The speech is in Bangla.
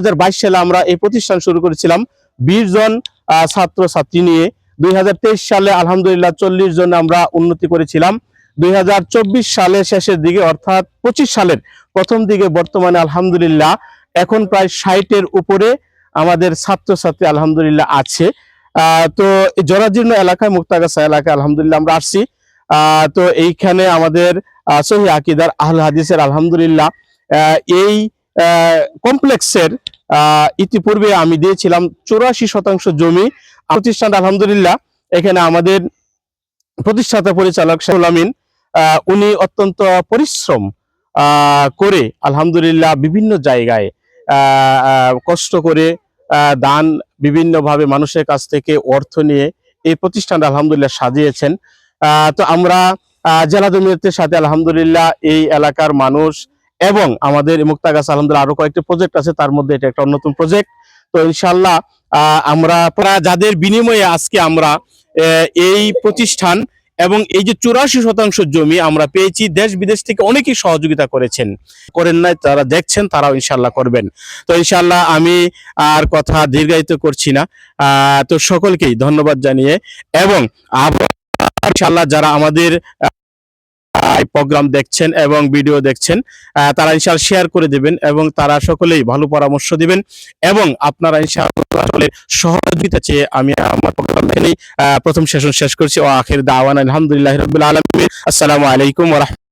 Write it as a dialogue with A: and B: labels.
A: 2022 সালে আমরা এই প্রতিষ্ঠান শুরু করেছিলাম 20 জন ছাত্র ছাত্রী নিয়ে। 2023 সালে আলহামদুলিল্লাহ 40 জন আমরা উন্নতি করেছিলাম। 2024 সালের শেষের দিকে অর্থাৎ 25 সালের প্রথম দিকে বর্তমানে আলহামদুলিল্লাহ এখন প্রায় 60-এর উপরে আমাদের ছাত্রছাত্রী আলহামদুলিল্লাহ আছে। তো জরাজীর্ণ এলাকায়, মুক্তাগাছা এলাকায় আলহামদুলিল্লাহ আমরা আসছি। তো এইখানে আমাদের সহিহ আকীদার আহলে হাদিসের আলহামদুলিল্লাহ এই কমপ্লেক্সের ইতিপূর্বে আমি দিয়েছিলাম 84% জমি প্রতিষ্ঠান। আলহামদুলিল্লাহ এখানে আমাদের প্রতিষ্ঠাতা পরিচালক শাহুল আমিন উনি অত্যন্ত পরিশ্রম করে আলহামদুলিল্লাহ বিভিন্ন জায়গায় কষ্ট করে দান বিভিন্নভাবে মানুষের কাছ থেকে অর্থ নিয়ে এই প্রতিষ্ঠানটা আলহামদুলিল্লাহ সাজিয়েছেন। তো আমরা জেলা জমিয়তের সাথে আলহামদুলিল্লাহ এই এলাকার মানুষ এবং আমাদের মুক্তাগাছা আলহামদুলিল্লাহ আরো কয়েকটি প্রজেক্ট আছে, তার মধ্যে এটা একটা অন্যতম প্রজেক্ট। তো ইনশাআল্লাহ আমরা যাদের বিনিময়ে আজকে আমরা এই প্রতিষ্ঠান এবং এই যে 84% জমি আমরা পেয়েছি, দেশ বিদেশ থেকে অনেকেই সহযোগিতা করেন নাই, তারা দেখছেন, তারাও ইনশাআল্লাহ করবেন। তো ইনশাআল্লাহ আমি আর কথা দীর্ঘায়িত করছি না। তো সকলকেই ধন্যবাদ জানিয়ে এবং ইনশাআল্লাহ যারা আমাদের প্রোগ্রাম দেখছেন এবং ভিডিও দেখছেন তারা ইনশাআল্লাহ শেয়ার করে দিবেন এবং তারা সকলেই ভালো পরামর্শ দিবেন এবং আপনারা ইনশাআল্লাহ সহযোগিতা চেয়ে আমি আমার প্রোগ্রাম এখানেই প্রথম সেশন শেষ করছি। ও আখির দাওয়ানা আলহামদুলিল্লাহি রাব্বিল আলামিন। আসসালামু আলাইকুম ওয়া রাহমাতুল্লাহ।